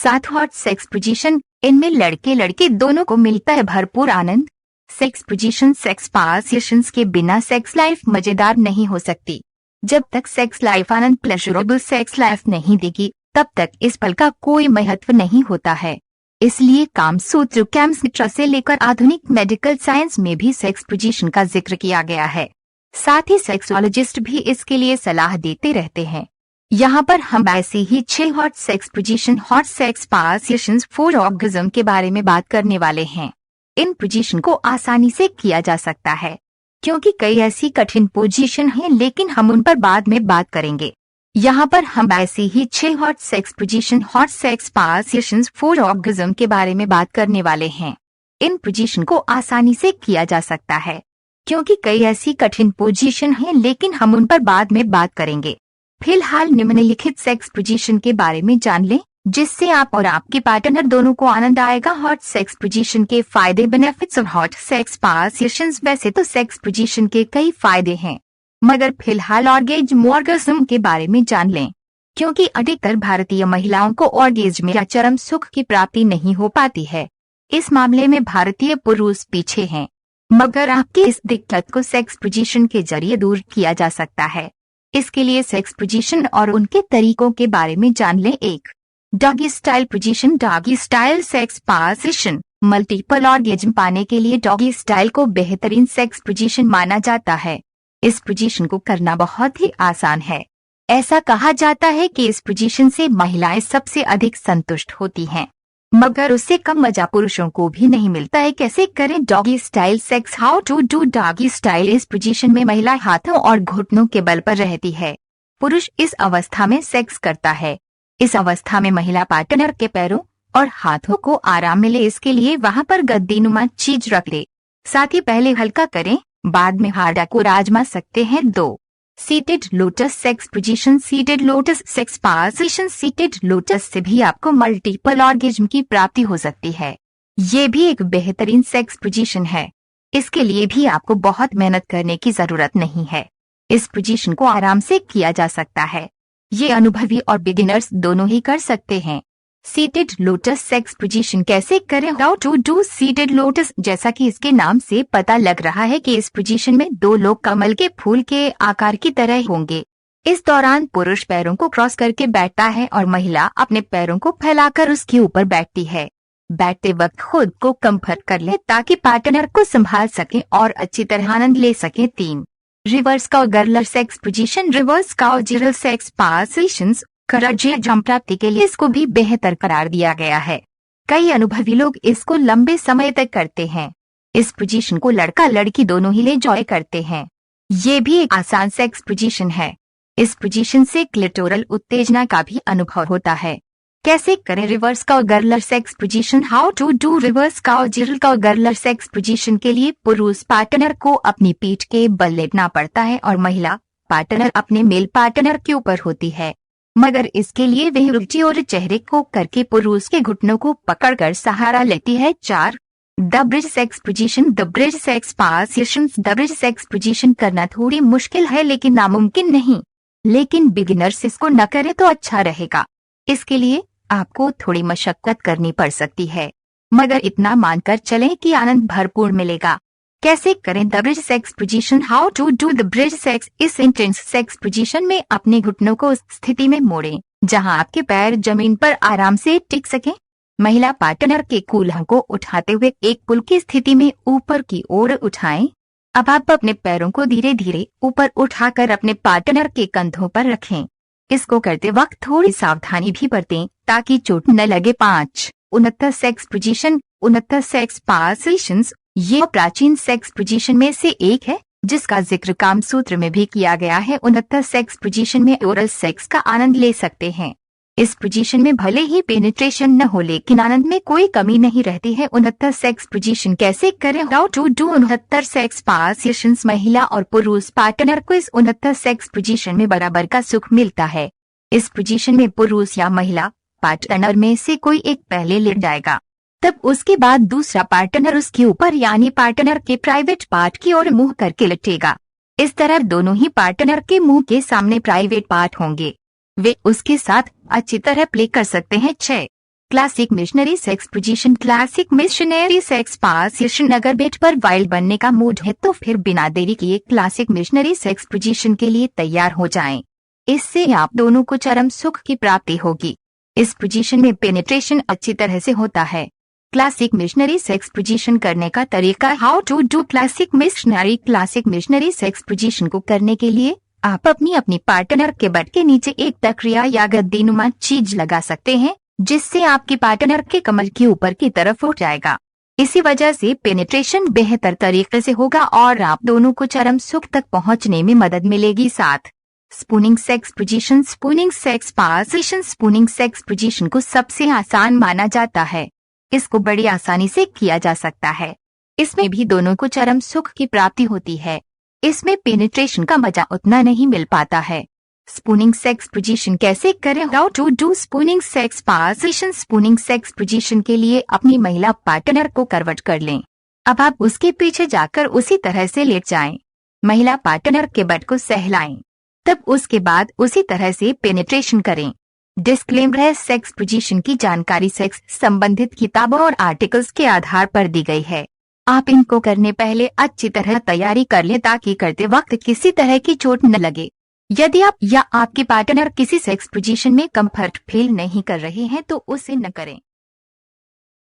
साथ hot sex position, इनमें लड़के लड़के दोनों को मिलता है भरपूर आनंद। सेक्स पोजीशन, सेक्स पोजीशंस के बिना सेक्स लाइफ मजेदार नहीं हो सकती। जब तक सेक्स लाइफ आनंद प्लेजरेबल सेक्स लाइफ नहीं देगी, तब तक इस पल का कोई महत्व नहीं होता है। इसलिए कामसूत्र कैमसूत्र से लेकर आधुनिक मेडिकल साइंस में भी सेक्स पोजीशन का जिक्र किया गया है। साथ ही सेक्सोलॉजिस्ट भी इसके लिए सलाह देते रहते हैं। यहाँ पर हम ऐसे ही 6 hot sex position, hot sex positions for orgasm के बारे में बात करने वाले हैं। इन पोजीशन को आसानी से किया जा सकता है, क्योंकि कई ऐसी कठिन पोजीशन हैं, लेकिन हम उन पर बाद में बात करेंगे। यहाँ पर हम ऐसे ही 6 hot sex position, hot sex positions for orgasm के बारे में बात करने वाले हैं। इन पोजीशन को आसानी से किया जा सकता है, क्योंकि कई ऐसी कठिन पोजीशन हैं, लेकिन हम उन पर बाद में बात करेंगे। फिलहाल निम्नलिखित सेक्स पोजीशन के बारे में जान लें, जिससे आप और आपके पार्टनर दोनों को आनंद आएगा। हॉट सेक्स पोजीशन के फायदे, benefits of hot sex positions. वैसे तो सेक्स पोजीशन के कई फायदे हैं, मगर फिलहाल ऑर्गेज्म के बारे में जान लें, क्योंकि अधिकतर भारतीय महिलाओं को ऑर्गेज्म या चरम सुख की प्राप्ति नहीं हो पाती है। इस मामले में भारतीय पुरुष पीछे हैं, मगर आपकी इस दिक्कत को सेक्स पोजीशन के जरिए दूर किया जा सकता है। इसके लिए सेक्स पोजीशन और उनके तरीकों के बारे में जान लें। 1. Doggy style position. Doggy style sex position multiple orgasm पाने के लिए डॉगी स्टाइल को बेहतरीन सेक्स पोजीशन माना जाता है। इस पोजीशन को करना बहुत ही आसान है। ऐसा कहा जाता है कि इस पोजीशन से महिलाएं सबसे अधिक संतुष्ट होती हैं, मगर उससे कम मजा पुरुषों को भी नहीं मिलता है। कैसे करें doggy style sex? How to do doggy style. इस पोजीशन में महिला हाथों और घुटनों के बल पर रहती है, पुरुष इस अवस्था में सेक्स करता है। इस अवस्था में महिला पार्टनर के पैरों और हाथों को आराम मिले, इसके लिए वहां पर गद्दीनुमा चीज रख दे। साथ ही पहले हल्का करें, बाद में हार्ड को आजमा सकते हैं। 2. Seated lotus sex position. Seated lotus sex position. Seated lotus से भी आपको मल्टीपल ऑर्गेज्म की प्राप्ति हो सकती है। ये भी एक बेहतरीन सेक्स पोजीशन है। इसके लिए भी आपको बहुत मेहनत करने की जरूरत नहीं है। इस पोजीशन को आराम से किया जा सकता है। ये अनुभवी और बिगिनर्स दोनों ही कर सकते हैं। सीटेड लोटस सेक्स पोजीशन कैसे करें? How to do seated lotus. जैसा कि इसके नाम से पता लग रहा है कि इस पोजीशन में दो लोग कमल के फूल के आकार की तरह होंगे। इस दौरान पुरुष पैरों को क्रॉस करके बैठता है और महिला अपने पैरों को फैलाकर उसके ऊपर बैठती है। बैठते वक्त खुद को कंफर्ट कर ले ताकि पार्टनर को संभाल सके और अच्छी तरह आनंद ले सके। 3. Reverse cowgirl sex position. Reverse cowgirl sex positions जम प्राप्ति के लिए इसको भी बेहतर करार दिया गया है। कई अनुभवी लोग इसको लंबे समय तक करते हैं। इस पोजीशन को लड़का लड़की दोनों ही एंजॉय करते हैं। ये भी एक आसान सेक्स पोजीशन है। इस पोजीशन से क्लिटोरल उत्तेजना का भी अनुभव होता है। कैसे करें reverse cowgirl sex position? How to do reverse cowgirl sex position के लिए पुरुष पार्टनर को अपनी पीठ के बल लेटना पड़ता है और महिला पार्टनर अपने मेल पार्टनर के ऊपर होती है, मगर इसके लिए वह उल्टी और चेहरे को करके पुरुष के घुटनों को पकड़कर सहारा लेती है। 4. The bridge sex position. The bridge sex position. The bridge sex position करना थोड़ी मुश्किल है, लेकिन नामुमकिन नहीं। लेकिन बिगिनर्स इसको न करे तो अच्छा रहेगा। इसके लिए आपको थोड़ी मशक्कत करनी पड़ सकती है, मगर इतना मानकर चलें कि आनंद भरपूर मिलेगा। कैसे करें the bridge sex position? How to do the bridge sex. इस इंटेंस सेक्स पोजीशन में अपने घुटनों को उस स्थिति में मोड़ें जहां आपके पैर जमीन पर आराम से टिक सकें। महिला पार्टनर के कूल्हों को उठाते हुए एक पुल की स्थिति में ऊपर की ओर उठाएं। अब आप अपने पैरों को धीरे धीरे ऊपर उठाकर अपने पार्टनर के कंधों पर रखें। इसको करते वक्त थोड़ी सावधानी भी बरतें ताकि चोट न लगे। 5. 69 सेक्स पोजीशन। 69 सेक्स पोजीशंस ये प्राचीन सेक्स पोजीशन में से एक है, जिसका जिक्र कामसूत्र में भी किया गया है। 69 सेक्स पोजीशन में ओरल सेक्स का आनंद ले सकते हैं। इस पोजीशन में भले ही पेनिट्रेशन न हो, लेकिन आनंद में कोई कमी नहीं रहती है। 69 सेक्स पोजीशन कैसे करें? How to do 69 sex positions. महिला और पुरुष पार्टनर को इस 69 सेक्स पोजीशन में बराबर का सुख मिलता है। इस पोजीशन में पुरुष या महिला पार्टनर में से कोई एक पहले लेट जाएगा, तब उसके बाद दूसरा पार्टनर उसके ऊपर यानी पार्टनर के प्राइवेट पार्ट की ओर मुंह करके लेटेगा। इस तरह दोनों ही पार्टनर के मुंह के सामने प्राइवेट पार्ट होंगे। वे उसके साथ अच्छी तरह प्ले कर सकते हैं। 6. Classic missionary sex position. Classic missionary sex position. अगर बेड पर वाइल्ड बनने का मूड है तो फिर बिना देरी किए क्लासिक मिशनरी सेक्स पोजीशन के लिए तैयार हो जाएं। इससे आप दोनों को चरम सुख की प्राप्ति होगी। इस पोजीशन में पेनिट्रेशन अच्छी तरह से होता है। क्लासिक मिशनरी सेक्स पोजीशन करने का तरीका। How to do classic missionary. Classic missionary sex position को करने के लिए आप अपनी पार्टनर के बट के नीचे एक तकिया या गद्दीनुमा चीज लगा सकते हैं, जिससे आपके पार्टनर के कमर के ऊपर की तरफ उठ जाएगा। इसी वजह से पेनिट्रेशन बेहतर तरीके से होगा और आप दोनों को चरम सुख तक पहुंचने में मदद मिलेगी। 7 spooning sex position. Spooning sex position. Spooning sex position को सबसे आसान माना जाता है। इसको बड़ी आसानी से किया जा सकता है। इसमें भी दोनों को चरम सुख की प्राप्ति होती है। इसमें पेनिट्रेशन का मजा उतना नहीं मिल पाता है। स्पूनिंग सेक्स पोजीशन कैसे करें। How to do spooning sex position. Spooning sex position के लिए अपनी महिला पार्टनर को करवट कर लें। अब आप उसके पीछे जाकर उसी तरह से लेट जाएं। महिला पार्टनर के बट को सहलाएं, तब उसके बाद उसी तरह से पेनिट्रेशन करें। डिस्क्लेमर है, सेक्स पोजीशन की जानकारी सेक्स संबंधित किताबों और आर्टिकल्स के आधार पर दी गई है। आप इनको करने पहले अच्छी तरह तैयारी कर लें ताकि करते वक्त किसी तरह की चोट न लगे। यदि आप या आपके पार्टनर किसी सेक्स पोजीशन में कंफर्ट फील नहीं कर रहे हैं तो उसे न करें।